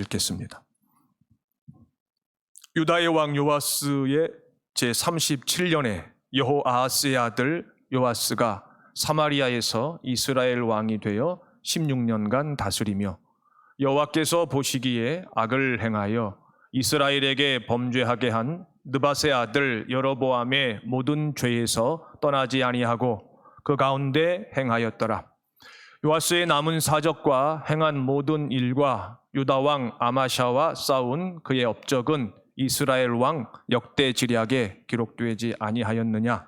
읽겠습니다. 유다의 왕 요아스의 제37년에 여호아하스의 아들 요아스가 사마리아에서 이스라엘 왕이 되어 16년간 다스리며 여호와께서 보시기에 악을 행하여 이스라엘에게 범죄하게 한 느밧의 아들 여로보암의 모든 죄에서 떠나지 아니하고 그 가운데 행하였더라. 요아스의 남은 사적과 행한 모든 일과 유다 왕 아마샤와 싸운 그의 업적은 이스라엘 왕 역대지략에 기록되지 아니하였느냐?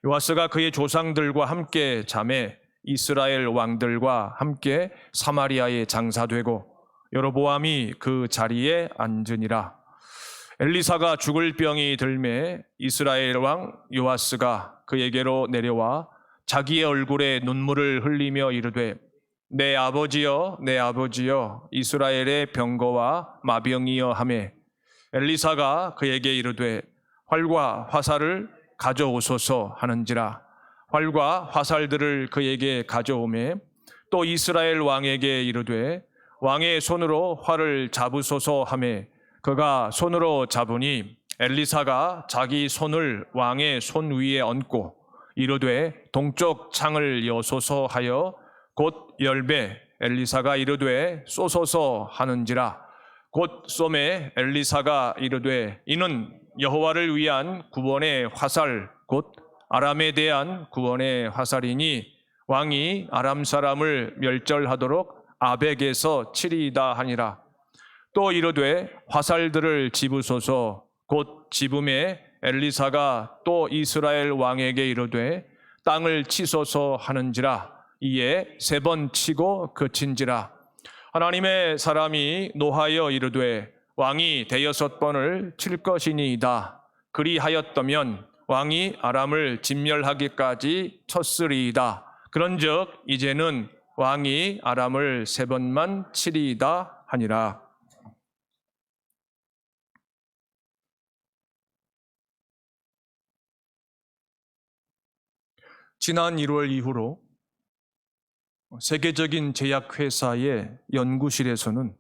요아스가 그의 조상들과 함께 잠에 이스라엘 왕들과 함께 사마리아에 장사되고 여로보암이 그 자리에 앉으니라. 엘리사가 죽을 병이 들매 이스라엘 왕 요아스가 그에게로 내려와 자기의 얼굴에 눈물을 흘리며 이르되 내 아버지여 내 아버지여 이스라엘의 병거와 마병이여 하매 엘리사가 그에게 이르되 활과 화살을 가져오소서 하는지라. 활과 화살들을 그에게 가져오매 또 이스라엘 왕에게 이르되 왕의 손으로 활을 잡으소서 하매 그가 손으로 잡으니 엘리사가 자기 손을 왕의 손 위에 얹고 이르되 동쪽 창을 여소서 하여 곧 열매 엘리사가 이르되 쏘소서 하는지라. 곧 쏘매 엘리사가 이르되 이는 여호와를 위한 구원의 화살 곧 아람에 대한 구원의 화살이니 왕이 아람 사람을 멸절하도록 아벡에서 치리이다 하니라. 또 이르되 화살들을 집으소서 곧 집음에 엘리사가 또 이스라엘 왕에게 이르되 땅을 치소서 하는지라. 이에 3번 치고 그친지라. 하나님의 사람이 노하여 이르되 왕이 6번을 칠 것이니이다. 그리하였다면 왕이 아람을 진멸하기까지 쳤으리이다. 그런즉 이제는 왕이 아람을 3번만 치리이다 하니라. 지난 1월 이후로 세계적인 제약회사의 연구실에서는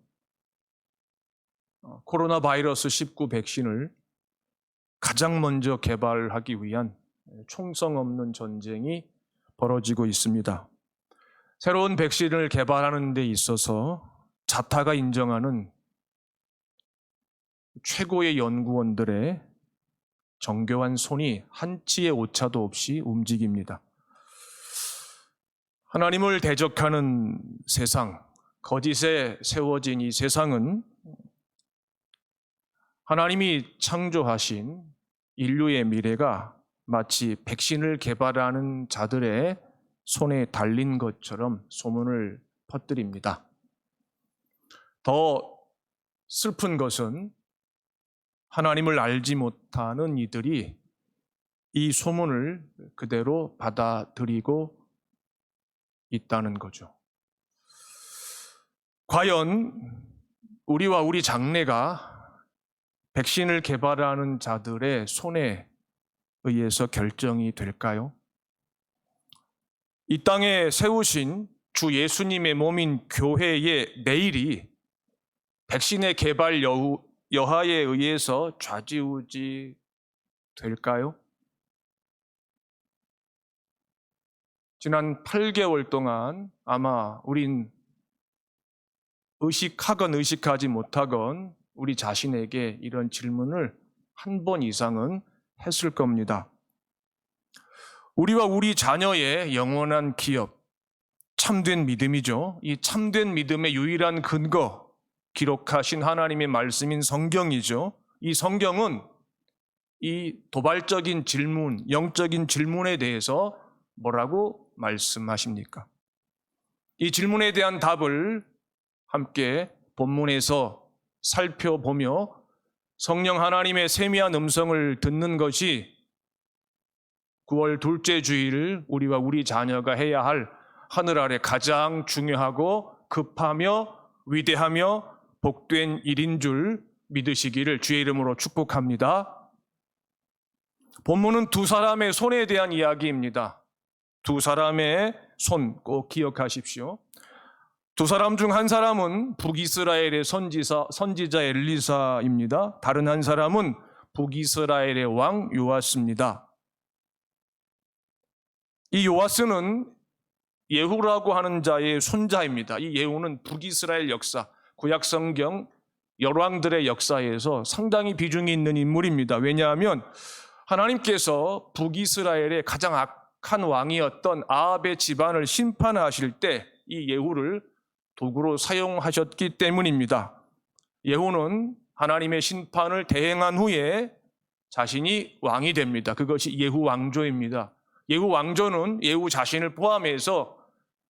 코로나 바이러스 19 백신을 가장 먼저 개발하기 위한 총성 없는 전쟁이 벌어지고 있습니다. 새로운 백신을 개발하는 데 있어서 자타가 인정하는 최고의 연구원들의 정교한 손이 한치의 오차도 없이 움직입니다. 하나님을 대적하는 세상, 거짓에 세워진 이 세상은 하나님이 창조하신 인류의 미래가 마치 백신을 개발하는 자들의 손에 달린 것처럼 소문을 퍼뜨립니다. 더 슬픈 것은 하나님을 알지 못하는 이들이 이 소문을 그대로 받아들이고 있다는 거죠. 과연 우리와 우리 장래가 백신을 개발하는 자들의 손에 의해서 결정이 될까요? 이 땅에 세우신 주 예수님의 몸인 교회의 내일이 백신의 개발 여하에 의해서 좌지우지 될까요? 지난 8개월 동안 아마 우린 의식하건 의식하지 못하건 우리 자신에게 이런 질문을 한 번 이상은 했을 겁니다. 우리와 우리 자녀의 영원한 기업, 참된 믿음이죠. 이 참된 믿음의 유일한 근거, 기록하신 하나님의 말씀인 성경이죠. 이 성경은 이 도발적인 질문, 영적인 질문에 대해서 뭐라고 말씀하십니까? 이 질문에 대한 답을 함께 본문에서 살펴보며 성령 하나님의 세미한 음성을 듣는 것이 9월 둘째 주일 우리와 우리 자녀가 해야 할 하늘 아래 가장 중요하고 급하며 위대하며 복된 일인 줄 믿으시기를 주의 이름으로 축복합니다. 본문은 2사람의 손에 대한 이야기입니다. 2사람의 손 꼭 기억하십시오. 두 사람 중 한 사람은 북이스라엘의 선지자 엘리사입니다. 다른 한 사람은 북이스라엘의 왕 요아스입니다. 이 요아스는 예후라고 하는 자의 손자입니다. 이 예후는 북이스라엘 역사, 구약성경 열왕들의 역사에서 상당히 비중이 있는 인물입니다. 왜냐하면 하나님께서 북이스라엘의 가장 악한 왕이었던 아합의 집안을 심판하실 때 이 예후를 도구로 사용하셨기 때문입니다. 예후는 하나님의 심판을 대행한 후에 자신이 왕이 됩니다. 그것이 예후 왕조입니다. 예후 왕조는 예후 자신을 포함해서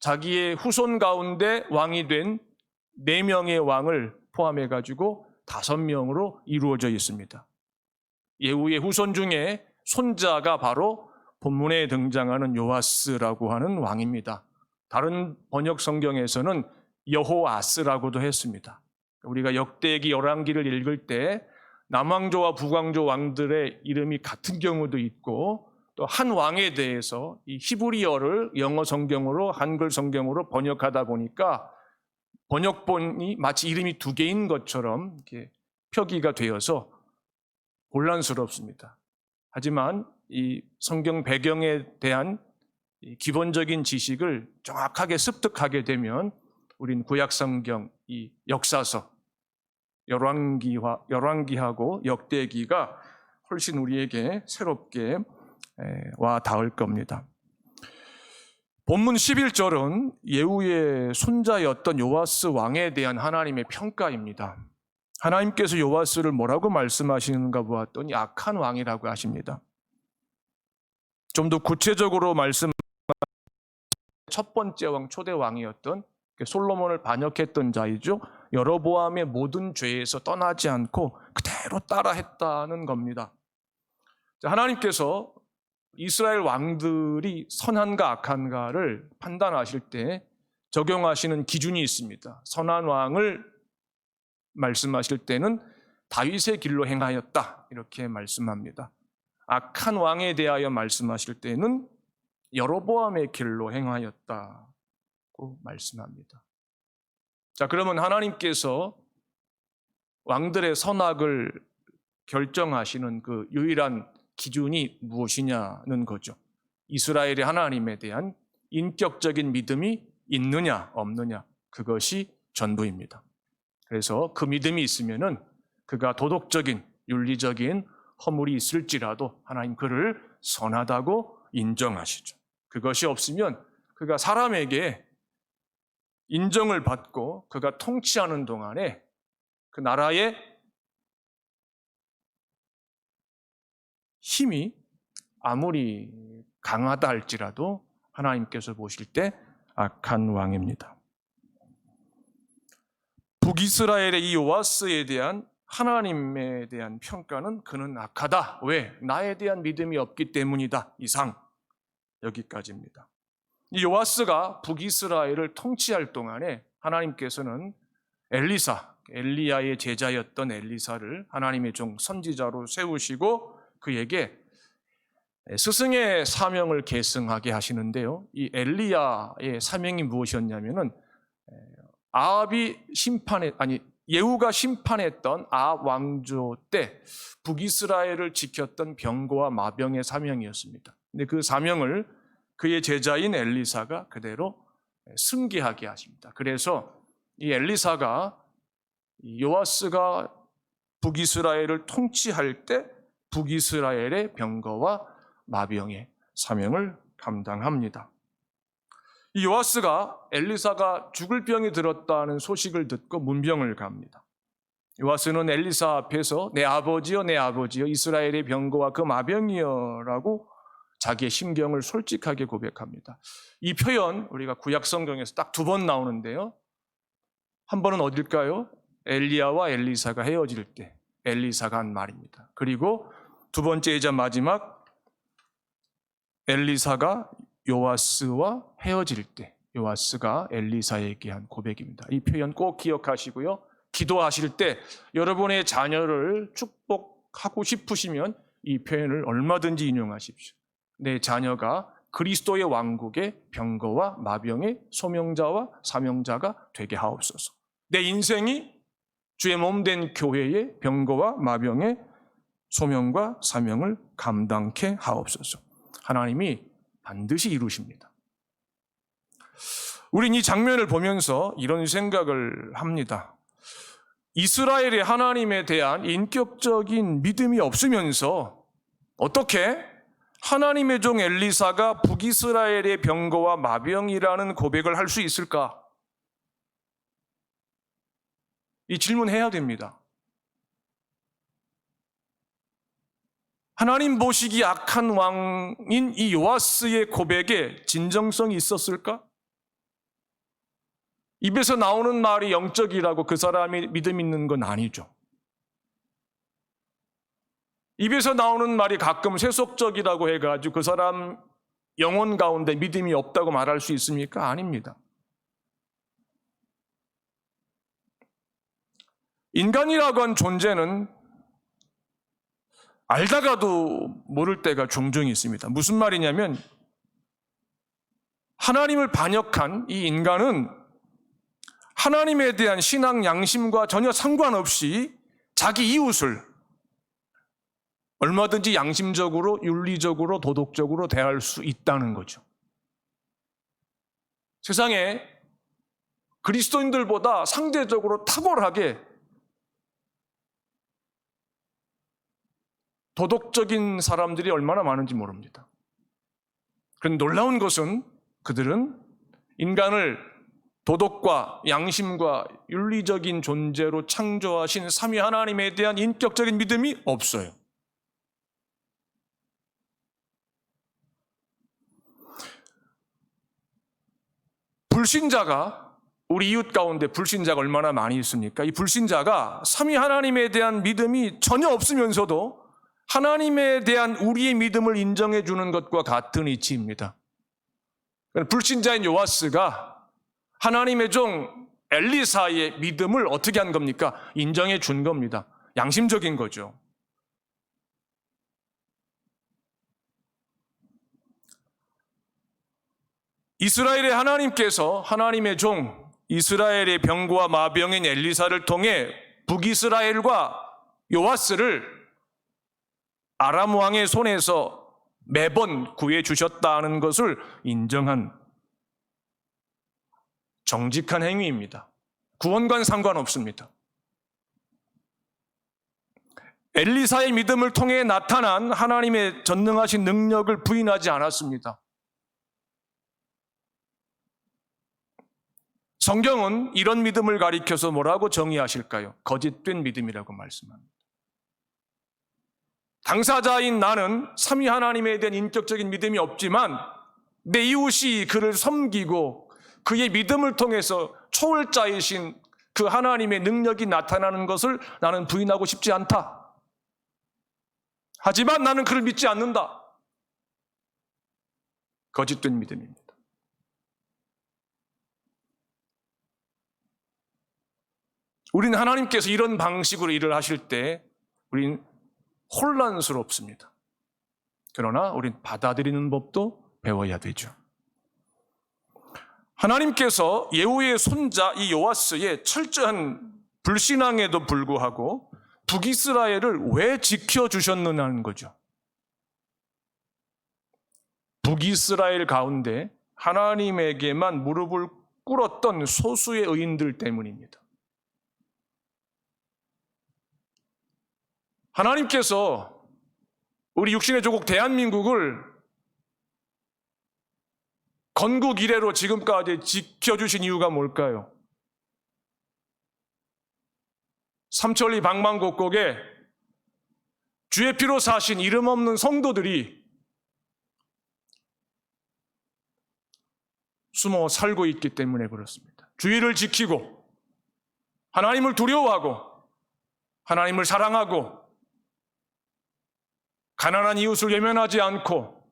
자기의 후손 가운데 왕이 된 4명의 왕을 포함해가지고 5명으로 이루어져 있습니다. 예후의 후손 중에 손자가 바로 본문에 등장하는 요아스라고 하는 왕입니다. 다른 번역 성경에서는 여호아스라고도 했습니다. 우리가 역대기 열왕기를 읽을 때 남왕조와 북왕조 왕들의 이름이 같은 경우도 있고 또 한 왕에 대해서 이 히브리어를 영어 성경으로 한글 성경으로 번역하다 보니까 번역본이 마치 이름이 2개인 것처럼 이렇게 표기가 되어서 곤란스럽습니다. 하지만 이 성경 배경에 대한 기본적인 지식을 정확하게 습득하게 되면 우린 구약성경 이 역사서 열왕기하고 역대기가 훨씬 우리에게 새롭게 와 닿을 겁니다. 본문 11절은 예후의 손자였던 요아스 왕에 대한 하나님의 평가입니다. 하나님께서 요아스를 뭐라고 말씀하시는가 보았더니 악한 왕이라고 하십니다. 좀 더 구체적으로 첫 번째 왕, 초대 왕이었던 솔로몬을 반역했던 자이죠. 여로보암의 모든 죄에서 떠나지 않고 그대로 따라했다는 겁니다. 하나님께서 이스라엘 왕들이 선한가 악한가를 판단하실 때 적용하시는 기준이 있습니다. 선한 왕을 말씀하실 때는 다윗의 길로 행하였다 이렇게 말씀합니다. 악한 왕에 대하여 말씀하실 때는 여로보암의 길로 행하였다고 말씀합니다. 자, 그러면 하나님께서 왕들의 선악을 결정하시는 그 유일한 기준이 무엇이냐는 거죠. 이스라엘의 하나님에 대한 인격적인 믿음이 있느냐 없느냐 그것이 전부입니다. 그래서 그 믿음이 있으면은 그가 도덕적인 윤리적인 허물이 있을지라도 하나님 그를 선하다고 인정하시죠. 그것이 없으면 그가 사람에게 인정을 받고 그가 통치하는 동안에 그 나라의 힘이 아무리 강하다 할지라도 하나님께서 보실 때 악한 왕입니다. 북이스라엘의 이 요아스에 대한 하나님에 대한 평가는 그는 악하다. 왜? 나에 대한 믿음이 없기 때문이다. 이상. 여기까지입니다. 이 요아스가 북이스라엘을 통치할 동안에 하나님께서는 엘리야의 제자였던 엘리사를 하나님의 종 선지자로 세우시고 그에게 스승의 사명을 계승하게 하시는데요. 이 엘리야의 사명이 무엇이었냐면은 예후가 심판했던 아합 왕조 때 북이스라엘을 지켰던 병거와 마병의 사명이었습니다. 근데 그 사명을 그의 제자인 엘리사가 그대로 승계하게 하십니다. 그래서 이 엘리사가 요아스가 북이스라엘을 통치할 때 북이스라엘의 병거와 마병의 사명을 감당합니다. 이 요아스가 엘리사가 죽을 병이 들었다는 소식을 듣고 문병을 갑니다. 요아스는 엘리사 앞에서 내 아버지여 이스라엘의 병거와 그 마병이여 라고 자기의 심경을 솔직하게 고백합니다. 이 표현 우리가 구약성경에서 딱 2번 나오는데요. 한 번은 어딜까요? 엘리야와 엘리사가 헤어질 때 엘리사가 한 말입니다. 그리고 2번째이자 마지막 엘리사가 요아스와 헤어질 때 요아스가 엘리사에게 한 고백입니다. 이 표현 꼭 기억하시고요. 기도하실 때 여러분의 자녀를 축복하고 싶으시면 이 표현을 얼마든지 인용하십시오. 내 자녀가 그리스도의 왕국의 병거와 마병의 소명자와 사명자가 되게 하옵소서. 내 인생이 주의 몸된 교회의 병거와 마병의 소명과 사명을 감당케 하옵소서. 하나님이 반드시 이루십니다. 우린 이 장면을 보면서 이런 생각을 합니다. 이스라엘의 하나님에 대한 인격적인 믿음이 없으면서 어떻게 하나님의 종 엘리사가 북이스라엘의 병거와 마병이라는 고백을 할 수 있을까? 이 질문해야 됩니다. 하나님 보시기 악한 왕인 이 요아스의 고백에 진정성이 있었을까? 입에서 나오는 말이 영적이라고 그 사람이 믿음 있는 건 아니죠. 입에서 나오는 말이 가끔 세속적이라고 해가지고 그 사람 영혼 가운데 믿음이 없다고 말할 수 있습니까? 아닙니다. 인간이라고 한 존재는 알다가도 모를 때가 종종 있습니다. 무슨 말이냐면 하나님을 반역한 이 인간은 하나님에 대한 신앙 양심과 전혀 상관없이 자기 이웃을 얼마든지 양심적으로, 윤리적으로, 도덕적으로 대할 수 있다는 거죠. 세상에 그리스도인들보다 상대적으로 탁월하게 도덕적인 사람들이 얼마나 많은지 모릅니다. 그런데 놀라운 것은 그들은 인간을 도덕과 양심과 윤리적인 존재로 창조하신 삼위 하나님에 대한 인격적인 믿음이 없어요. 불신자가, 우리 이웃 가운데 불신자가 얼마나 많이 있습니까? 이 불신자가 삼위 하나님에 대한 믿음이 전혀 없으면서도 하나님에 대한 우리의 믿음을 인정해 주는 것과 같은 이치입니다. 불신자인 요아스가 하나님의 종 엘리사의 믿음을 어떻게 한 겁니까? 인정해 준 겁니다. 양심적인 거죠. 이스라엘의 하나님께서 하나님의 종 이스라엘의 병거와 마병인 엘리사를 통해 북이스라엘과 요아스를 아람 왕의 손에서 매번 구해 주셨다는 것을 인정한 정직한 행위입니다. 구원과는 상관없습니다. 엘리사의 믿음을 통해 나타난 하나님의 전능하신 능력을 부인하지 않았습니다. 성경은 이런 믿음을 가리켜서 뭐라고 정의하실까요? 거짓된 믿음이라고 말씀합니다. 당사자인 나는 삼위 하나님에 대한 인격적인 믿음이 없지만 내 이웃이 그를 섬기고 그의 믿음을 통해서 초월자이신 그 하나님의 능력이 나타나는 것을 나는 부인하고 싶지 않다. 하지만 나는 그를 믿지 않는다. 거짓된 믿음입니다. 우리는 하나님께서 이런 방식으로 일을 하실 때 우리는 혼란스럽습니다. 그러나 우리는 받아들이는 법도 배워야 되죠. 하나님께서 예후의 손자 이 요아스의 철저한 불신앙에도 불구하고 북이스라엘을 왜 지켜주셨느냐는 거죠. 북이스라엘 가운데 하나님에게만 무릎을 꿇었던 소수의 의인들 때문입니다. 하나님께서 우리 육신의 조국 대한민국을 건국 이래로 지금까지 지켜주신 이유가 뭘까요? 삼천리 방방곡곡에 주의 피로 사신 이름 없는 성도들이 숨어 살고 있기 때문에 그렇습니다. 주의를 지키고 하나님을 두려워하고 하나님을 사랑하고 가난한 이웃을 외면하지 않고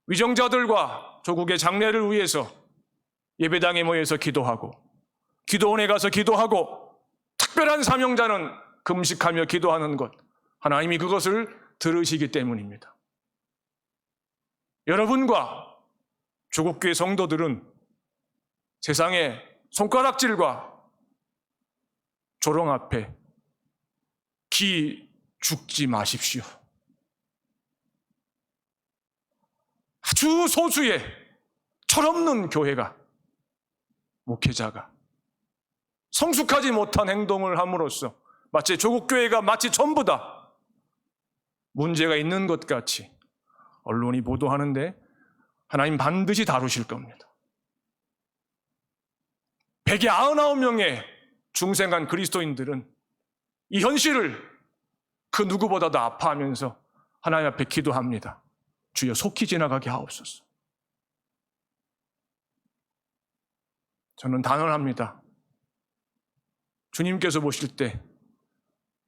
위정자들과 조국의 장래를 위해서 예배당에 모여서 기도하고 기도원에 가서 기도하고 특별한 사명자는 금식하며 기도하는 것, 하나님이 그것을 들으시기 때문입니다. 여러분과 조국교회 성도들은 세상의 손가락질과 조롱 앞에 기 죽지 마십시오. 아주 소수의 철없는 교회가, 목회자가 성숙하지 못한 행동을 함으로써 마치 조국교회가 마치 전부 다 문제가 있는 것 같이 언론이 보도하는데 하나님 반드시 다루실 겁니다. 199명의 중생한 그리스도인들은 이 현실을 그 누구보다도 아파하면서 하나님 앞에 기도합니다. 주여 속히 지나가게 하옵소서. 저는 단언합니다. 주님께서 보실 때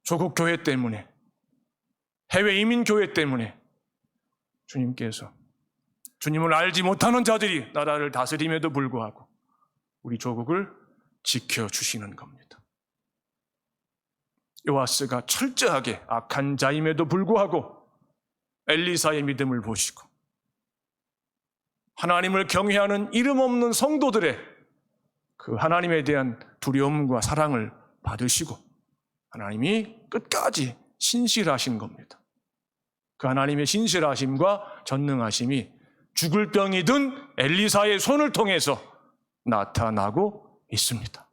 조국 교회 때문에, 해외 이민 교회 때문에 주님께서 주님을 알지 못하는 자들이 나라를 다스림에도 불구하고 우리 조국을 지켜주시는 겁니다. 요아스가 철저하게 악한 자임에도 불구하고 엘리사의 믿음을 보시고 하나님을 경외하는 이름 없는 성도들의 그 하나님에 대한 두려움과 사랑을 받으시고 하나님이 끝까지 신실하신 겁니다. 그 하나님의 신실하심과 전능하심이 죽을 병이 든 엘리사의 손을 통해서 나타나고 있습니다.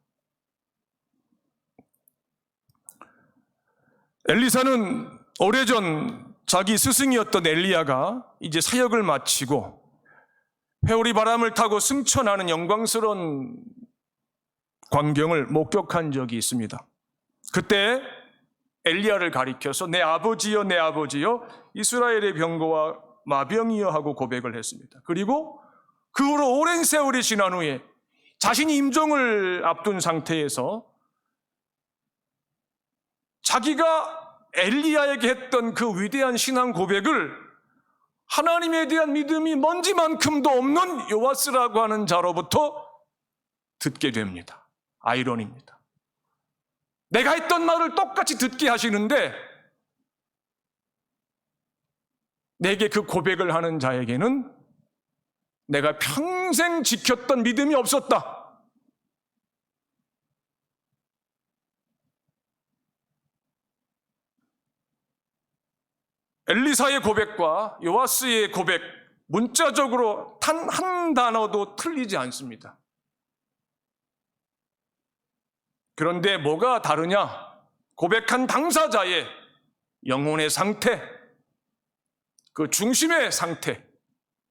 엘리사는 오래전 자기 스승이었던 엘리야가 이제 사역을 마치고 회오리 바람을 타고 승천하는 영광스러운 광경을 목격한 적이 있습니다. 그때 엘리야를 가리켜서 내 아버지여 내 아버지여 이스라엘의 병거와 마병이여 하고 고백을 했습니다. 그리고 그 후로 오랜 세월이 지난 후에 자신이 임종을 앞둔 상태에서 자기가 엘리야에게 했던 그 위대한 신앙 고백을 하나님에 대한 믿음이 먼지만큼도 없는 요아스라고 하는 자로부터 듣게 됩니다. 아이러니입니다. 내가 했던 말을 똑같이 듣게 하시는데 내게 그 고백을 하는 자에게는 내가 평생 지켰던 믿음이 없었다. 엘리사의 고백과 요아스의 고백, 문자적으로 단 한 단어도 틀리지 않습니다. 그런데 뭐가 다르냐? 고백한 당사자의 영혼의 상태, 그 중심의 상태,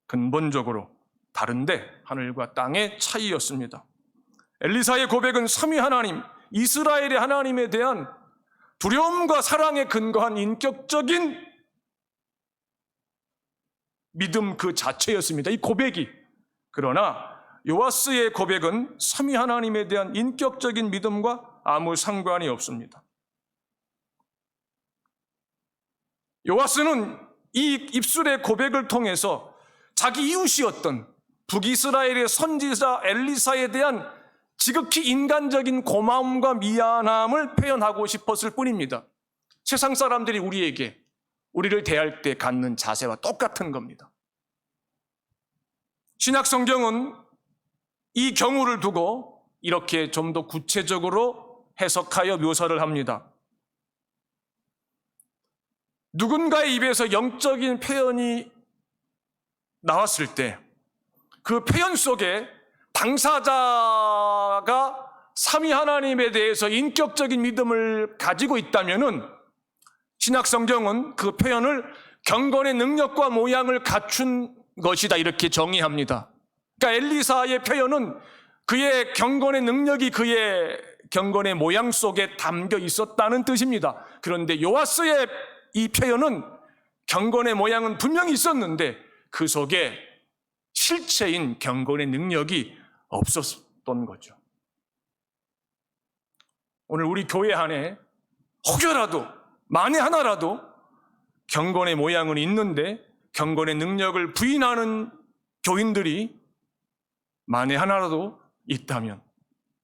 근본적으로 다른데 하늘과 땅의 차이였습니다. 엘리사의 고백은 삼위 하나님, 이스라엘의 하나님에 대한 두려움과 사랑에 근거한 인격적인 믿음 그 자체였습니다. 이 고백이. 그러나 요아스의 고백은 삼위 하나님에 대한 인격적인 믿음과 아무 상관이 없습니다. 요아스는 이 입술의 고백을 통해서 자기 이웃이었던 북이스라엘의 선지자 엘리사에 대한 지극히 인간적인 고마움과 미안함을 표현하고 싶었을 뿐입니다. 세상 사람들이 우리를 대할 때 갖는 자세와 똑같은 겁니다. 신약 성경은 이 경우를 두고 이렇게 좀 더 구체적으로 해석하여 묘사를 합니다. 누군가의 입에서 영적인 표현이 나왔을 때 그 표현 속에 당사자가 삼위 하나님에 대해서 인격적인 믿음을 가지고 있다면은 신약 성경은 그 표현을 경건의 능력과 모양을 갖춘 것이다 이렇게 정의합니다. 그러니까 엘리사의 표현은 그의 경건의 능력이 그의 경건의 모양 속에 담겨 있었다는 뜻입니다. 그런데 요아스의 이 표현은 경건의 모양은 분명히 있었는데 그 속에 실체인 경건의 능력이 없었던 거죠. 오늘 우리 교회 안에 혹여라도 만에 하나라도 경건의 모양은 있는데 경건의 능력을 부인하는 교인들이 만에 하나라도 있다면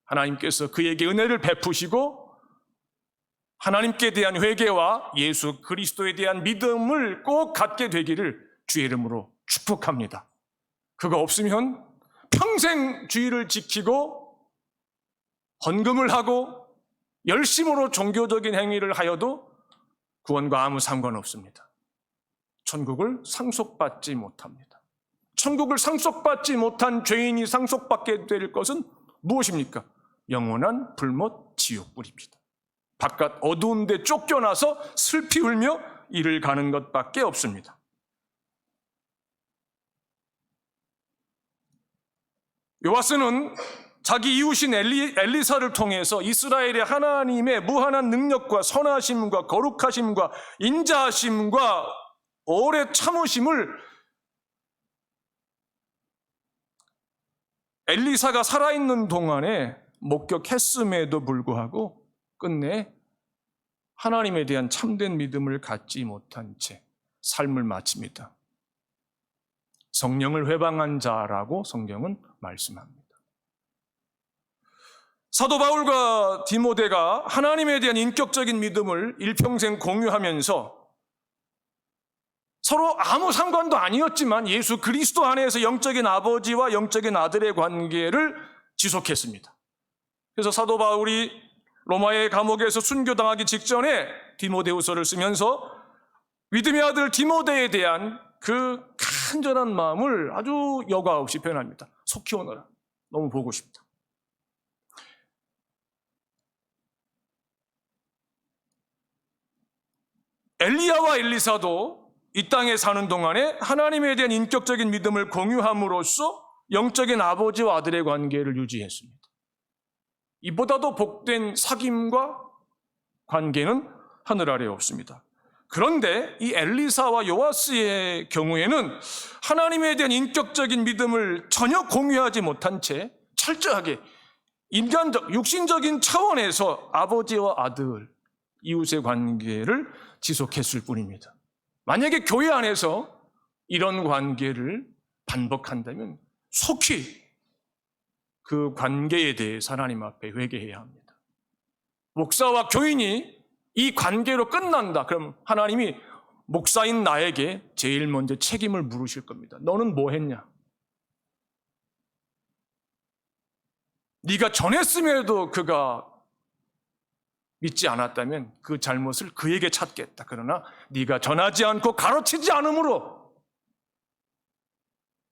하나님께서 그에게 은혜를 베푸시고 하나님께 대한 회개와 예수 그리스도에 대한 믿음을 꼭 갖게 되기를 주의 이름으로 축원합니다. 축복합니다. 그거 없으면 평생 주의를 지키고 헌금을 하고 열심으로 종교적인 행위를 하여도 구원과 아무 상관없습니다. 천국을 상속받지 못합니다. 천국을 상속받지 못한 죄인이 상속받게 될 것은 무엇입니까? 영원한 불못 지옥불입니다. 바깥 어두운 데 쫓겨나서 슬피 울며 이를 가는 것밖에 없습니다. 요아스는 자기 이웃인 엘리사를 통해서 이스라엘의 하나님의 무한한 능력과 선하심과 거룩하심과 인자하심과 오래 참으심을 엘리사가 살아있는 동안에 목격했음에도 불구하고 끝내 하나님에 대한 참된 믿음을 갖지 못한 채 삶을 마칩니다. 성령을 회방한 자라고 성경은 말씀합니다. 사도 바울과 디모데가 하나님에 대한 인격적인 믿음을 일평생 공유하면서 서로 아무 상관도 아니었지만 예수 그리스도 안에서 영적인 아버지와 영적인 아들의 관계를 지속했습니다. 그래서 사도 바울이 로마의 감옥에서 순교당하기 직전에 디모데후서를 쓰면서 믿음의 아들 디모데에 대한 그 간절한 마음을 아주 여과 없이 표현합니다. 속히 오너라. 너무 보고 싶다. 엘리야와 엘리사도 이 땅에 사는 동안에 하나님에 대한 인격적인 믿음을 공유함으로써 영적인 아버지와 아들의 관계를 유지했습니다. 이보다도 복된 사귐과 관계는 하늘 아래에 없습니다. 그런데 이 엘리사와 요아스의 경우에는 하나님에 대한 인격적인 믿음을 전혀 공유하지 못한 채 철저하게 인간적, 육신적인 차원에서 아버지와 아들, 이웃의 관계를 지속했을 뿐입니다. 만약에 교회 안에서 이런 관계를 반복한다면 속히 그 관계에 대해서 하나님 앞에 회개해야 합니다. 목사와 교인이 이 관계로 끝난다. 그럼 하나님이 목사인 나에게 제일 먼저 책임을 물으실 겁니다. 너는 뭐 했냐? 네가 전했음에도 그가 믿지 않았다면 그 잘못을 그에게 찾겠다. 그러나 네가 전하지 않고 가르치지 않으므로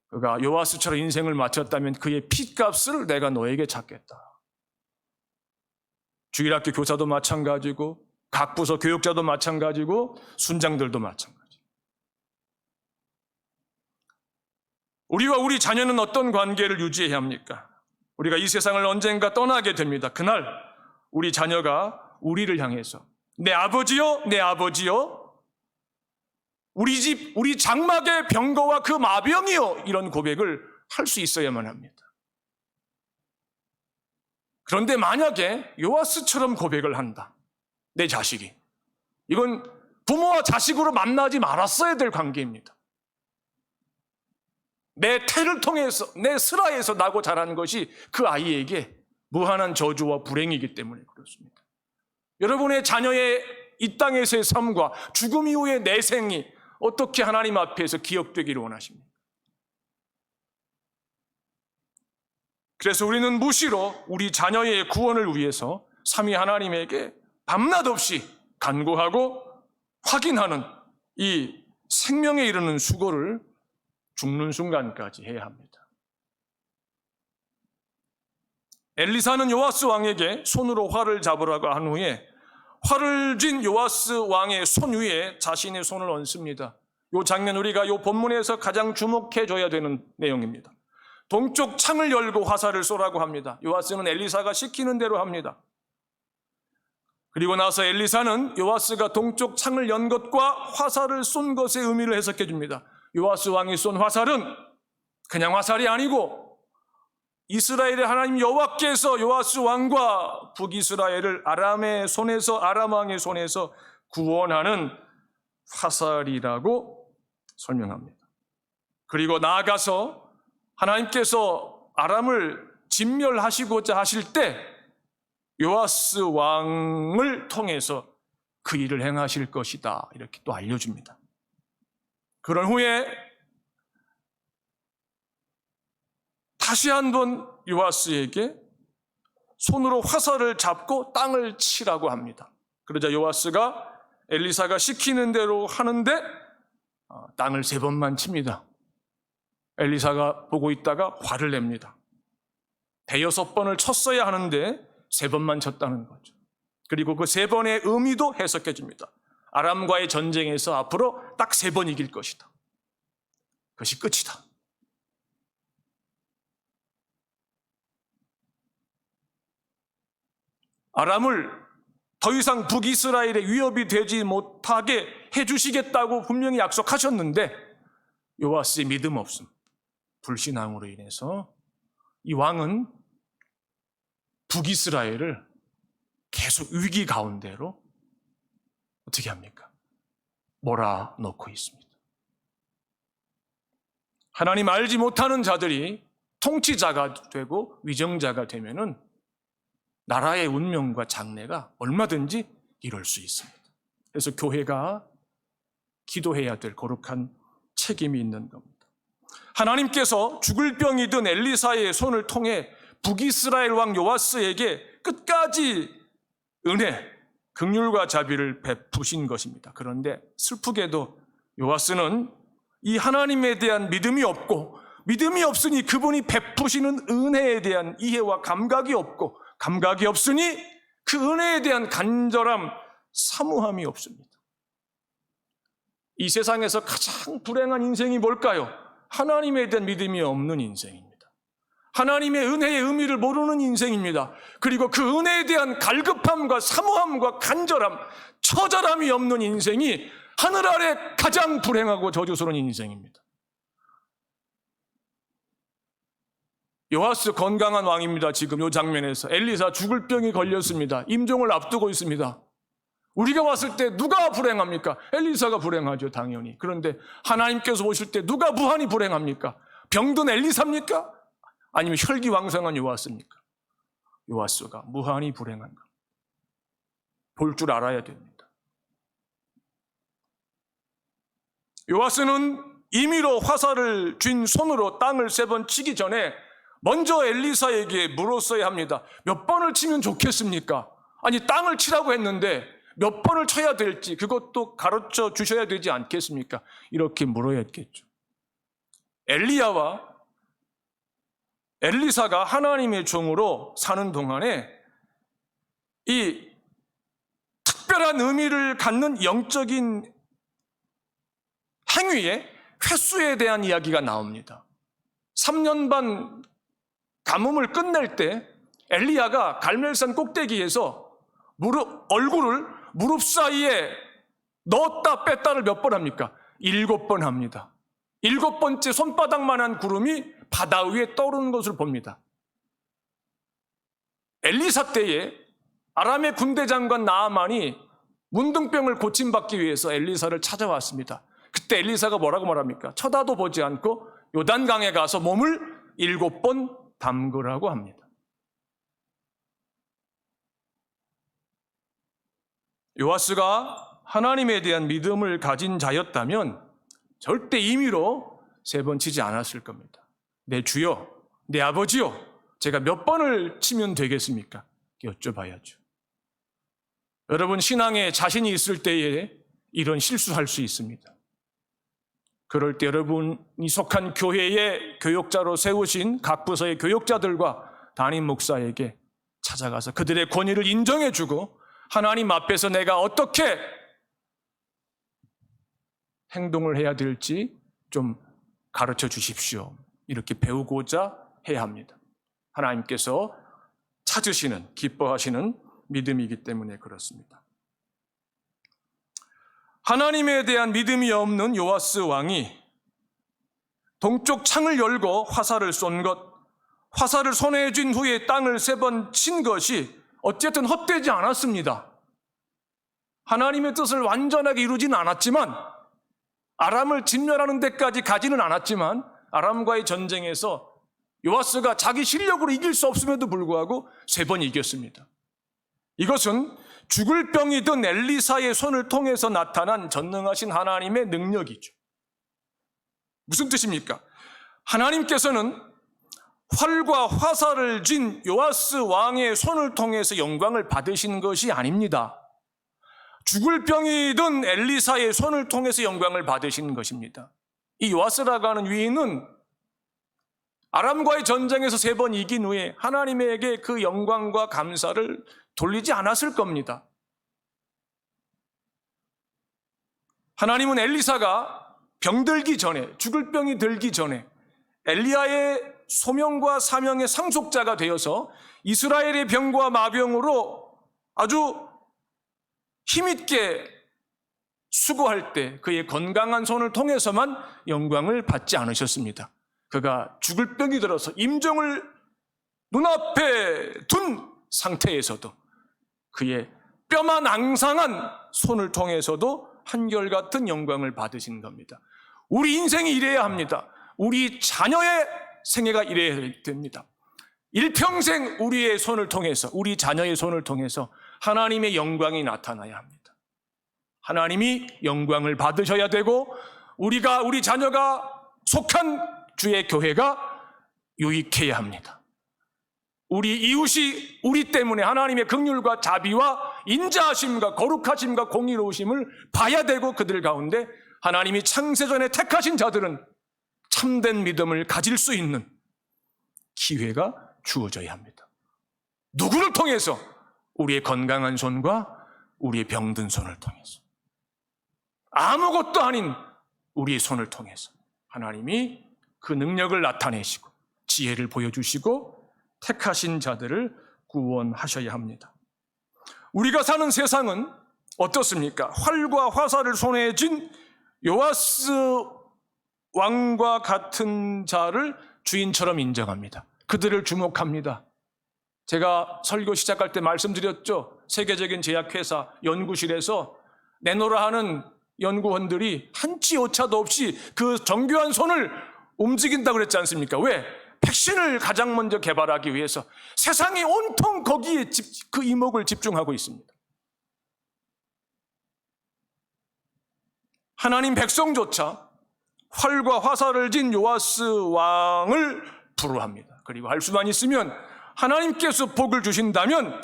그가 요아스처럼 인생을 마쳤다면 그의 핏값을 내가 너에게 찾겠다. 주일학교 교사도 마찬가지고 각 부서 교육자도 마찬가지고 순장들도 마찬가지. 우리와 우리 자녀는 어떤 관계를 유지해야 합니까? 우리가 이 세상을 언젠가 떠나게 됩니다. 그날 우리 자녀가 우리를 향해서 내 아버지요, 내 아버지요, 우리 집, 우리 장막의 병거와 그 마병이요, 이런 고백을 할 수 있어야만 합니다. 그런데 만약에 요아스처럼 고백을 한다. 내 자식이. 이건 부모와 자식으로 만나지 말았어야 될 관계입니다. 내 태를 통해서, 내 슬하에서 나고 자란 것이 그 아이에게 무한한 저주와 불행이기 때문에 그렇습니다. 여러분의 자녀의 이 땅에서의 삶과 죽음 이후의 내 생이 어떻게 하나님 앞에서 기억되기를 원하십니까? 그래서 우리는 무시로 우리 자녀의 구원을 위해서 삼위 하나님에게 밤낮 없이 간구하고 확인하는 이 생명에 이르는 수고를 죽는 순간까지 해야 합니다. 엘리사는 요아스 왕에게 손으로 활을 잡으라고 한 후에 활을 쥔 요아스 왕의 손 위에 자신의 손을 얹습니다. 이 장면 우리가 이 본문에서 가장 주목해줘야 되는 내용입니다. 동쪽 창을 열고 화살을 쏘라고 합니다. 요아스는 엘리사가 시키는 대로 합니다. 그리고 나서 엘리사는 요아스가 동쪽 창을 연 것과 화살을 쏜 것의 의미를 해석해 줍니다. 요아스 왕이 쏜 화살은 그냥 화살이 아니고 이스라엘의 하나님 여호와께서 요아스 왕과 북이스라엘을 아람의 손에서, 아람 왕의 손에서 구원하는 화살이라고 설명합니다. 그리고 나아가서 하나님께서 아람을 진멸하시고자 하실 때 요아스 왕을 통해서 그 일을 행하실 것이다. 이렇게 또 알려줍니다. 그런 후에 다시 한번 요아스에게 손으로 화살을 잡고 땅을 치라고 합니다. 그러자 요아스가 엘리사가 시키는 대로 하는데 땅을 3번만 칩니다. 엘리사가 보고 있다가 화를 냅니다. 5-6번을 쳤어야 하는데 3번만 쳤다는 거죠. 그리고 그 3번의 의미도 해석해 줍니다. 아람과의 전쟁에서 앞으로 딱 3번 이길 것이다. 그것이 끝이다. 아람을 더 이상 북이스라엘의 위협이 되지 못하게 해주시겠다고 분명히 약속하셨는데 요아스의 믿음 없음, 불신앙으로 인해서 이 왕은 북이스라엘을 계속 위기 가운데로 어떻게 합니까? 몰아넣고 있습니다. 하나님 알지 못하는 자들이 통치자가 되고 위정자가 되면은 나라의 운명과 장래가 얼마든지 이룰 수 있습니다. 그래서 교회가 기도해야 될 거룩한 책임이 있는 겁니다. 하나님께서 죽을 병이 든 엘리사의 손을 통해 북이스라엘 왕 요아스에게 끝까지 은혜, 긍휼과 자비를 베푸신 것입니다. 그런데 슬프게도 요아스는 이 하나님에 대한 믿음이 없고, 믿음이 없으니 그분이 베푸시는 은혜에 대한 이해와 감각이 없고, 감각이 없으니 그 은혜에 대한 간절함, 사모함이 없습니다. 이 세상에서 가장 불행한 인생이 뭘까요? 하나님에 대한 믿음이 없는 인생입니다. 하나님의 은혜의 의미를 모르는 인생입니다. 그리고 그 은혜에 대한 갈급함과 사모함과 간절함, 처절함이 없는 인생이 하늘 아래 가장 불행하고 저주스러운 인생입니다. 요아스 건강한 왕입니다. 지금 이 장면에서 엘리사 죽을 병이 걸렸습니다. 임종을 앞두고 있습니다. 우리가 왔을 때 누가 불행합니까? 엘리사가 불행하죠, 당연히. 그런데 하나님께서 오실 때 누가 무한히 불행합니까? 병든 엘리사입니까? 아니면 혈기왕성한 요아스입니까? 요아스가 무한히 불행한가? 볼 줄 알아야 됩니다. 요아스는 임의로 화살을 쥔 손으로 땅을 3번 치기 전에 먼저 엘리사에게 물었어야 합니다. 몇 번을 치면 좋겠습니까? 아니, 땅을 치라고 했는데 몇 번을 쳐야 될지 그것도 가르쳐 주셔야 되지 않겠습니까? 이렇게 물어야 했겠죠. 엘리야와 엘리사가 하나님의 종으로 사는 동안에 이 특별한 의미를 갖는 영적인 행위의 횟수에 대한 이야기가 나옵니다. 3년 반 가뭄을 끝낼 때 엘리야가 갈멜산 꼭대기에서 얼굴을 무릎 사이에 넣었다 뺐다를 몇 번 합니까? 7번 합니다. 7번째 손바닥만한 구름이 바다 위에 떠오르는 것을 봅니다. 엘리사 때에 아람의 군대 장관 나아만이 문둥병을 고침받기 위해서 엘리사를 찾아왔습니다. 그때 엘리사가 뭐라고 말합니까? 쳐다도 보지 않고 요단강에 가서 몸을 7번 담그라고 합니다. 요아스가 하나님에 대한 믿음을 가진 자였다면 절대 임의로 3번 치지 않았을 겁니다. 내 주여, 내 아버지여, 제가 몇 번을 치면 되겠습니까? 여쭤봐야죠. 여러분, 신앙에 자신이 있을 때에 이런 실수할 수 있습니다. 그럴 때 여러분이 속한 교회의 교역자로 세우신 각 부서의 교역자들과 담임 목사에게 찾아가서 그들의 권위를 인정해주고 하나님 앞에서 내가 어떻게 행동을 해야 될지 좀 가르쳐 주십시오. 이렇게 배우고자 해야 합니다. 하나님께서 찾으시는, 기뻐하시는 믿음이기 때문에 그렇습니다. 하나님에 대한 믿음이 없는 요아스 왕이 동쪽 창을 열고 화살을 쏜 것, 화살을 손에 쥔 후에 땅을 3번 친 것이 어쨌든 헛되지 않았습니다. 하나님의 뜻을 완전하게 이루지는 않았지만, 아람을 진멸하는 데까지 가지는 않았지만, 아람과의 전쟁에서 요아스가 자기 실력으로 이길 수 없음에도 불구하고 3번 이겼습니다. 이것은 죽을 병이 든 엘리사의 손을 통해서 나타난 전능하신 하나님의 능력이죠. 무슨 뜻입니까? 하나님께서는 활과 화살을 쥔 요아스 왕의 손을 통해서 영광을 받으신 것이 아닙니다. 죽을 병이 든 엘리사의 손을 통해서 영광을 받으신 것입니다. 이 요아스라고 하는 위인은 아람과의 전쟁에서 3번 이긴 후에 하나님에게 그 영광과 감사를 돌리지 않았을 겁니다. 하나님은 엘리사가 병들기 전에, 죽을 병이 들기 전에 엘리야의 소명과 사명의 상속자가 되어서 이스라엘의 병과 마병으로 아주 힘있게 수고할 때 그의 건강한 손을 통해서만 영광을 받지 않으셨습니다. 그가 죽을 병이 들어서 임종을 눈앞에 둔 상태에서도 그의 뼈만 앙상한 손을 통해서도 한결같은 영광을 받으신 겁니다. 우리 인생이 이래야 합니다. 우리 자녀의 생애가 이래야 됩니다. 일평생 우리의 손을 통해서, 우리 자녀의 손을 통해서 하나님의 영광이 나타나야 합니다. 하나님이 영광을 받으셔야 되고 우리 자녀가 속한 주의 교회가 유익해야 합니다. 우리 이웃이 우리 때문에 하나님의 긍휼과 자비와 인자하심과 거룩하심과 공의로우심을 봐야 되고 그들 가운데 하나님이 창세전에 택하신 자들은 참된 믿음을 가질 수 있는 기회가 주어져야 합니다. 누구를 통해서? 우리의 건강한 손과 우리의 병든 손을 통해서, 아무것도 아닌 우리의 손을 통해서 하나님이 그 능력을 나타내시고 지혜를 보여주시고 택하신 자들을 구원하셔야 합니다. 우리가 사는 세상은 어떻습니까? 활과 화살을 손에 쥔 요아스 왕과 같은 자를 주인처럼 인정합니다. 그들을 주목합니다. 제가 설교 시작할 때 말씀드렸죠. 세계적인 제약회사 연구실에서 내노라 하는 연구원들이 한치 오차도 없이 그 정교한 손을 움직인다고 그랬지 않습니까? 왜? 백신을 가장 먼저 개발하기 위해서 세상이 온통 거기에 그 이목을 집중하고 있습니다. 하나님 백성조차 활과 화살을 진 요아스 왕을 부러워합니다. 그리고 할 수만 있으면 하나님께서 복을 주신다면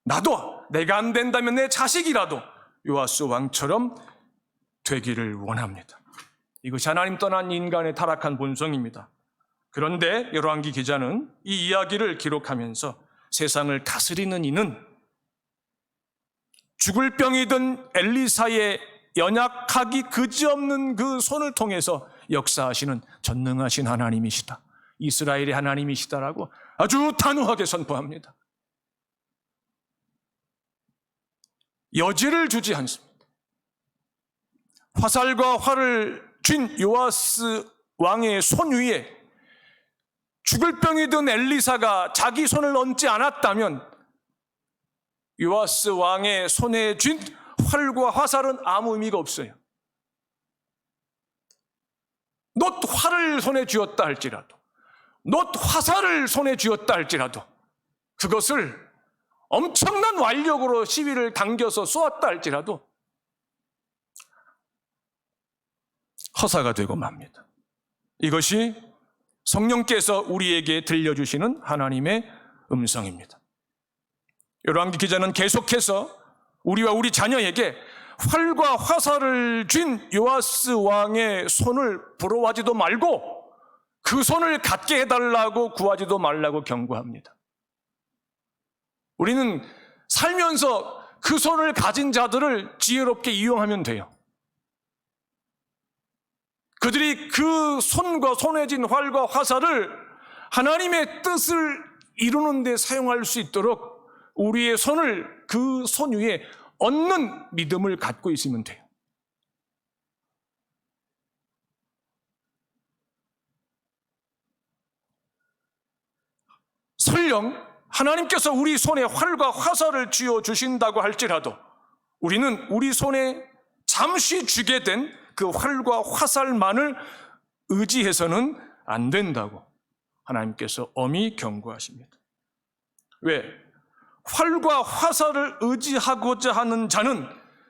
나도, 내가 안 된다면 내 자식이라도 요아스 왕처럼 되기를 원합니다. 이것이 하나님 떠난 인간의 타락한 본성입니다. 그런데 열왕기 기자는 이 이야기를 기록하면서 세상을 다스리는 이는 죽을 병이 든 엘리사의 연약하기 그지없는 그 손을 통해서 역사하시는 전능하신 하나님이시다, 이스라엘의 하나님이시다라고 아주 단호하게 선포합니다. 여지를 주지 않습니다. 화살과 활을 쥔 요아스 왕의 손 위에 죽을 병이 든 엘리사가 자기 손을 얹지 않았다면 요아스 왕의 손에 쥔 활과 화살은 아무 의미가 없어요. 놋 활을 손에 쥐었다 할지라도, 놋 화살을 손에 쥐었다 할지라도 그것을 엄청난 완력으로 시위를 당겨서 쏘았다 할지라도 허사가 되고 맙니다. 이것이 성령께서 우리에게 들려주시는 하나님의 음성입니다. 열왕기 기자는 계속해서 우리와 우리 자녀에게 활과 화살을 쥔 요아스 왕의 손을 부러워하지도 말고 그 손을 갖게 해달라고 구하지도 말라고 경고합니다. 우리는 살면서 그 손을 가진 자들을 지혜롭게 이용하면 돼요. 그들이 그 손과 손에 쥔 활과 화살을 하나님의 뜻을 이루는 데 사용할 수 있도록 우리의 손을 그 손 위에 얹는 믿음을 갖고 있으면 돼요. 설령 하나님께서 우리 손에 활과 화살을 쥐어 주신다고 할지라도 우리는 우리 손에 잠시 쥐게 된 그 활과 화살만을 의지해서는 안 된다고 하나님께서 엄히 경고하십니다. 왜? 활과 화살을 의지하고자 하는 자는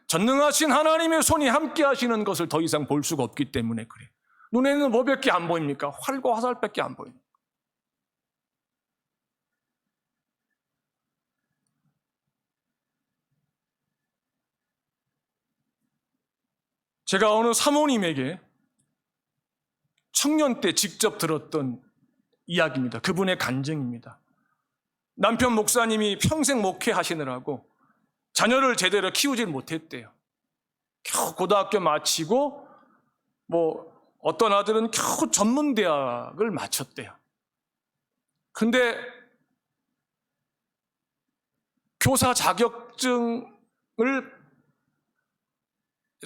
전능하신 하나님의 손이 함께 하시는 것을 더 이상 볼 수가 없기 때문에 그래요. 눈에는 뭐밖에 안 보입니까? 활과 화살밖에 안 보입니다. 제가 어느 사모님에게 청년 때 직접 들었던 이야기입니다. 그분의 간증입니다. 남편 목사님이 평생 목회하시느라고 자녀를 제대로 키우질 못했대요. 겨우 고등학교 마치고 어떤 아들은 겨우 전문대학을 마쳤대요. 근데 교사 자격증을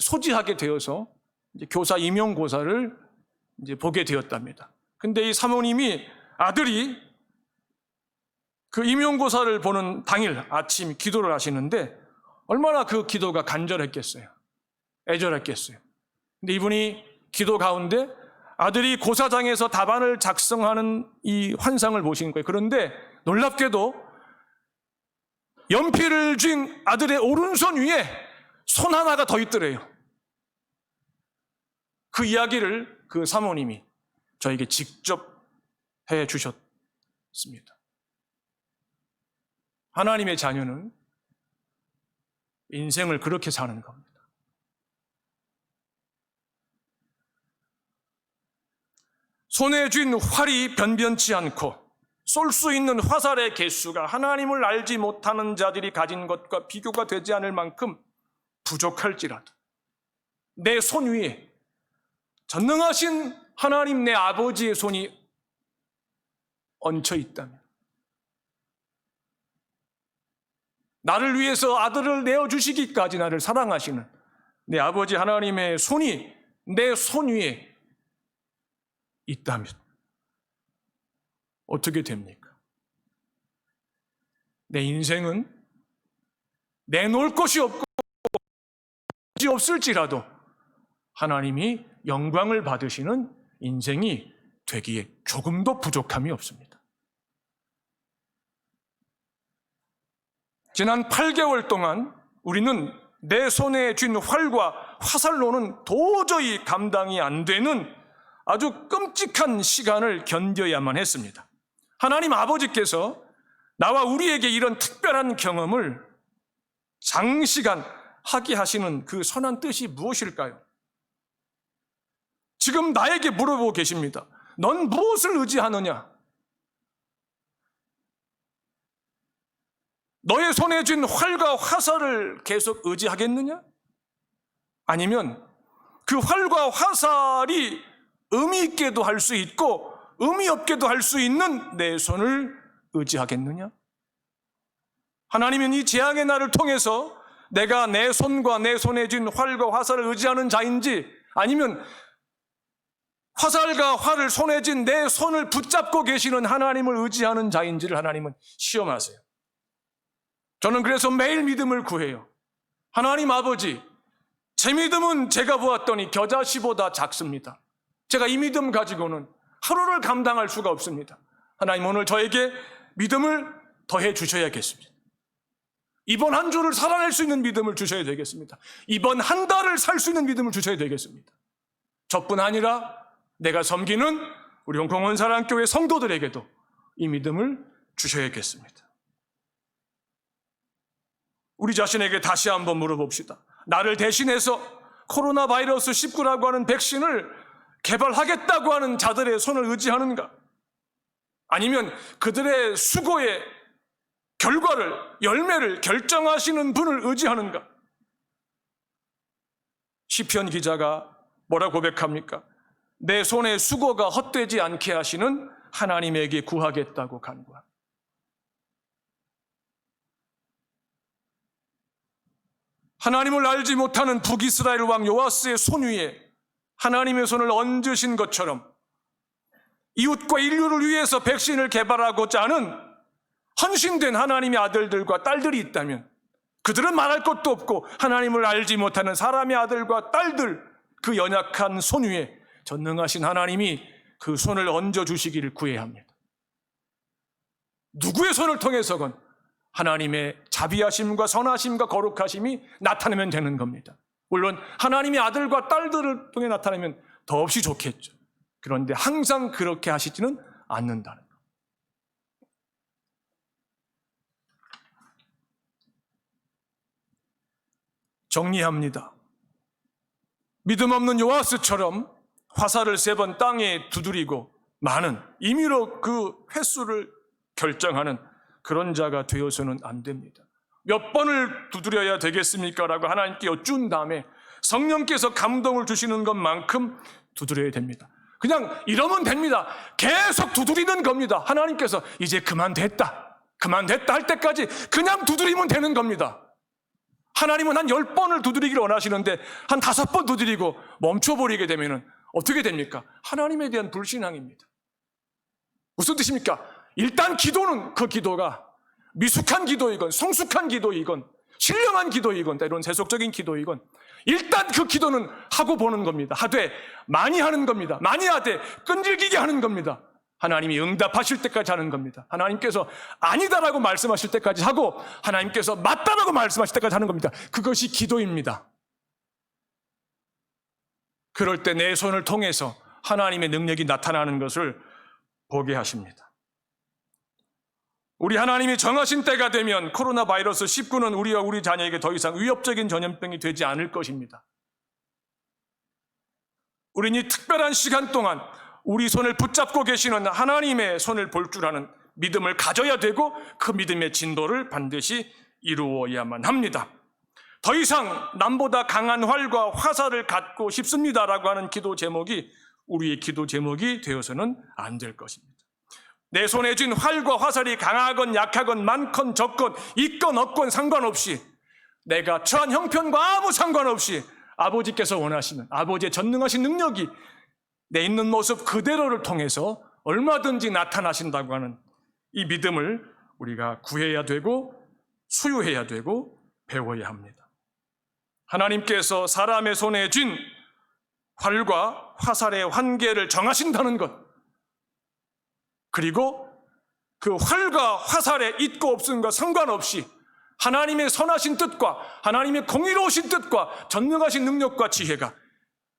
소지하게 되어서 이제 교사 임용고사를 이제 보게 되었답니다. 근데 이 사모님이 아들이 그 임용고사를 보는 당일 아침 기도를 하시는데 얼마나 그 기도가 간절했겠어요. 애절했겠어요. 근데 이분이 기도 가운데 아들이 고사장에서 답안을 작성하는 이 환상을 보신 거예요. 그런데 놀랍게도 연필을 쥔 아들의 오른손 위에 손 하나가 더 있더래요. 그 이야기를 그 사모님이 저에게 직접 해 주셨습니다. 하나님의 자녀는 인생을 그렇게 사는 겁니다. 손에 쥔 활이 변변치 않고 쏠 수 있는 화살의 개수가 하나님을 알지 못하는 자들이 가진 것과 비교가 되지 않을 만큼 부족할지라도 내 손 위에 전능하신 하나님 내 아버지의 손이 얹혀 있다면, 나를 위해서 아들을 내어주시기까지 나를 사랑하시는 내 아버지 하나님의 손이 내 손 위에 있다면 어떻게 됩니까? 내 인생은 내놓을 것이 없고 없을지라도 하나님이 영광을 받으시는 인생이 되기에 조금도 부족함이 없습니다. 지난 8개월 동안 우리는 내 손에 쥔 활과 화살로는 도저히 감당이 안 되는 아주 끔찍한 시간을 견뎌야만 했습니다. 하나님 아버지께서 나와 우리에게 이런 특별한 경험을 장시간 하게 하시는 그 선한 뜻이 무엇일까요? 지금 나에게 물어보고 계십니다. 넌 무엇을 의지하느냐? 너의 손에 쥔 활과 화살을 계속 의지하겠느냐? 아니면 그 활과 화살이 의미 있게도 할 수 있고 의미 없게도 할 수 있는 내 손을 의지하겠느냐? 하나님은 이 재앙의 날을 통해서 내가 내 손과 내 손에 쥔 활과 화살을 의지하는 자인지, 아니면 화살과 활을 손에 쥔 내 손을 붙잡고 계시는 하나님을 의지하는 자인지를 하나님은 시험하세요. 저는 그래서 매일 믿음을 구해요. 하나님 아버지, 제 믿음은 제가 보았더니 겨자씨보다 작습니다. 제가 이 믿음 가지고는 하루를 감당할 수가 없습니다. 하나님, 오늘 저에게 믿음을 더해 주셔야겠습니다. 이번 한 주를 살아낼 수 있는 믿음을 주셔야 되겠습니다. 이번 한 달을 살 수 있는 믿음을 주셔야 되겠습니다. 저뿐 아니라 내가 섬기는 우리 홍콩원사랑교회 성도들에게도 이 믿음을 주셔야겠습니다. 우리 자신에게 다시 한번 물어봅시다. 나를 대신해서 코로나 바이러스 19라고 하는 백신을 개발하겠다고 하는 자들의 손을 의지하는가? 아니면 그들의 수고의 결과를, 열매를 결정하시는 분을 의지하는가? 시편 기자가 뭐라 고백합니까? 내 손의 수고가 헛되지 않게 하시는 하나님에게 구하겠다고 간구합니다. 하나님을 알지 못하는 북이스라엘 왕 요아스의 손 위에 하나님의 손을 얹으신 것처럼 이웃과 인류를 위해서 백신을 개발하고자 하는 헌신된 하나님의 아들들과 딸들이 있다면, 그들은 말할 것도 없고 하나님을 알지 못하는 사람의 아들과 딸들, 그 연약한 손 위에 전능하신 하나님이 그 손을 얹어주시기를 구해야 합니다. 누구의 손을 통해서건 하나님의 자비하심과 선하심과 거룩하심이 나타나면 되는 겁니다. 물론 하나님의 아들과 딸들을 통해 나타나면 더없이 좋겠죠. 그런데 항상 그렇게 하시지는 않는다는 것. 정리합니다. 믿음 없는 요아스처럼 화살을 3번 땅에 두드리고 마는, 임의로 그 횟수를 결정하는 그런 자가 되어서는 안 됩니다. 몇 번을 두드려야 되겠습니까? 라고 하나님께 여쭌 다음에 성령께서 감동을 주시는 것만큼 두드려야 됩니다. 그냥 이러면 됩니다. 계속 두드리는 겁니다. 하나님께서 이제 그만됐다 할 때까지 그냥 두드리면 되는 겁니다. 하나님은 한 10번을 두드리기를 원하시는데 한 5번 두드리고 멈춰버리게 되면 어떻게 됩니까? 하나님에 대한 불신앙입니다. 무슨 뜻입니까? 일단 기도는 그 기도가 미숙한 기도이건 성숙한 기도이건 신령한 기도이건 때론 세속적인 기도이건 일단 그 기도는 하고 보는 겁니다. 하되 많이 하는 겁니다. 많이 하되 끈질기게 하는 겁니다. 하나님이 응답하실 때까지 하는 겁니다. 하나님께서 아니다라고 말씀하실 때까지 하고 하나님께서 맞다라고 말씀하실 때까지 하는 겁니다. 그것이 기도입니다. 그럴 때 내 손을 통해서 하나님의 능력이 나타나는 것을 보게 하십니다. 우리 하나님이 정하신 때가 되면 코로나 바이러스 19는 우리와 우리 자녀에게 더 이상 위협적인 전염병이 되지 않을 것입니다. 우리는 이 특별한 시간 동안 우리 손을 붙잡고 계시는 하나님의 손을 볼 줄 아는 믿음을 가져야 되고 그 믿음의 진도를 반드시 이루어야만 합니다. 더 이상 남보다 강한 활과 화살을 갖고 싶습니다라고 하는 기도 제목이 우리의 기도 제목이 되어서는 안 될 것입니다. 내 손에 쥔 활과 화살이 강하건 약하건 많건 적건 있건 없건 상관없이 내가 처한 형편과 아무 상관없이 아버지께서 원하시는 아버지의 전능하신 능력이 내 있는 모습 그대로를 통해서 얼마든지 나타나신다고 하는 이 믿음을 우리가 구해야 되고 소유해야 되고 배워야 합니다. 하나님께서 사람의 손에 쥔 활과 화살의 한계를 정하신다는 것, 그리고 그 활과 화살에 있고 없음과 상관없이 하나님의 선하신 뜻과 하나님의 공의로우신 뜻과 전능하신 능력과 지혜가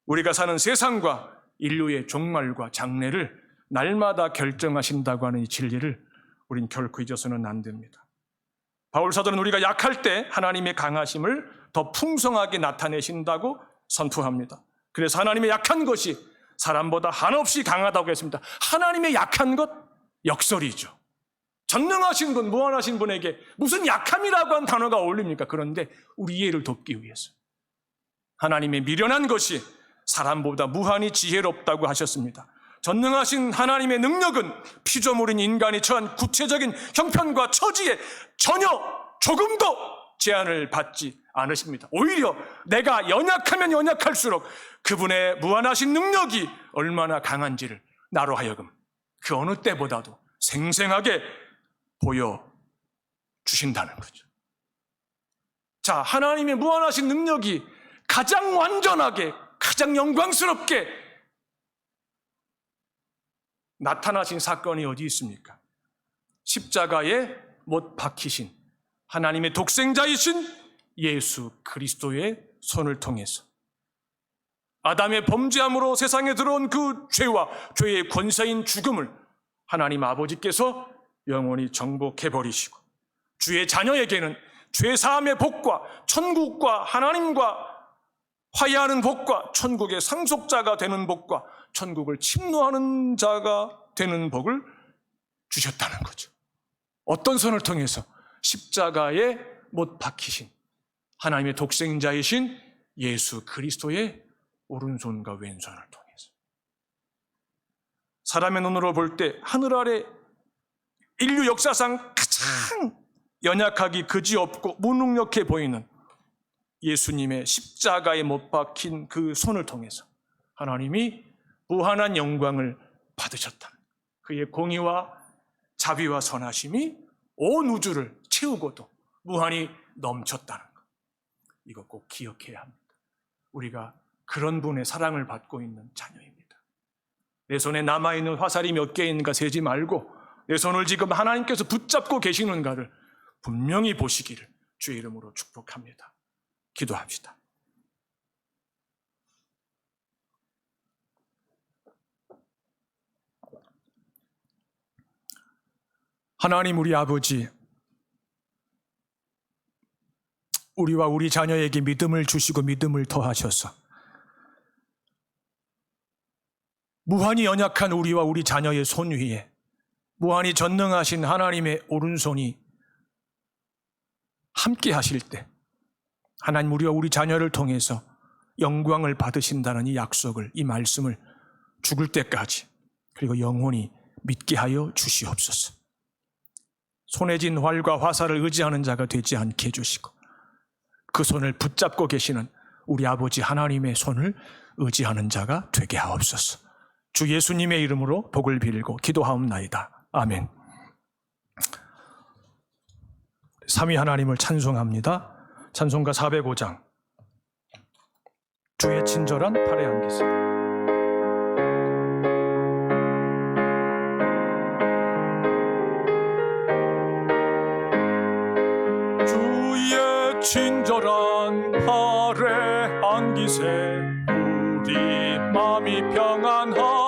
우리가 사는 세상과 인류의 종말과 장래를 날마다 결정하신다고 하는 이 진리를 우린 결코 잊어서는 안 됩니다. 바울 사도는 우리가 약할 때 하나님의 강하심을 더 풍성하게 나타내신다고 선포합니다. 그래서 하나님의 약한 것이 사람보다 한없이 강하다고 했습니다. 하나님의 약한 것 역설이죠. 전능하신 분, 무한하신 분에게 무슨 약함이라고 한 단어가 어울립니까? 그런데 우리 이해를 돕기 위해서 하나님의 미련한 것이 사람보다 무한히 지혜롭다고 하셨습니다. 전능하신 하나님의 능력은 피조물인 인간이 처한 구체적인 형편과 처지에 전혀 조금도 제한을 받지 않으십니다. 오히려 내가 연약하면 연약할수록 그분의 무한하신 능력이 얼마나 강한지를 나로 하여금 그 어느 때보다도 생생하게 보여주신다는 거죠. 자, 하나님의 무한하신 능력이 가장 완전하게 가장 영광스럽게 나타나신 사건이 어디 있습니까? 십자가에 못 박히신 하나님의 독생자이신 예수 그리스도의 손을 통해서 아담의 범죄함으로 세상에 들어온 그 죄와 죄의 권세인 죽음을 하나님 아버지께서 영원히 정복해버리시고 주의 자녀에게는 죄 사함의 복과 천국과 하나님과 화해하는 복과 천국의 상속자가 되는 복과 천국을 침노하는 자가 되는 복을 주셨다는 거죠. 어떤 손을 통해서? 십자가에 못 박히신 하나님의 독생자이신 예수 그리스도의 오른손과 왼손을 통해서. 사람의 눈으로 볼 때 하늘 아래 인류 역사상 가장 연약하기 그지없고 무능력해 보이는 예수님의 십자가에 못 박힌 그 손을 통해서 하나님이 무한한 영광을 받으셨다. 그의 공의와 자비와 선하심이 온 우주를 채우고도 무한히 넘쳤다는 것. 이거 꼭 기억해야 합니다. 우리가 그런 분의 사랑을 받고 있는 자녀입니다. 내 손에 남아있는 화살이 몇 개 있는가 세지 말고 내 손을 지금 하나님께서 붙잡고 계시는가를 분명히 보시기를 주의 이름으로 축복합니다. 기도합시다. 하나님 우리 아버지, 우리와 우리 자녀에게 믿음을 주시고 믿음을 더하셔서 무한히 연약한 우리와 우리 자녀의 손 위에 무한히 전능하신 하나님의 오른손이 함께 하실 때 하나님 우리와 우리 자녀를 통해서 영광을 받으신다는 이 약속을, 이 말씀을 죽을 때까지 그리고 영원히 믿게 하여 주시옵소서. 손에 쥔 활과 화살을 의지하는 자가 되지 않게 해주시고 그 손을 붙잡고 계시는 우리 아버지 하나님의 손을 의지하는 자가 되게 하옵소서. 주 예수님의 이름으로 복을 빌고 기도하옵나이다. 아멘. 삼위 하나님을 찬송합니다. 찬송가 405장 주의 친절한 팔의 안기세. 주의 친절한 팔의 안기세 우리 마음이 평안하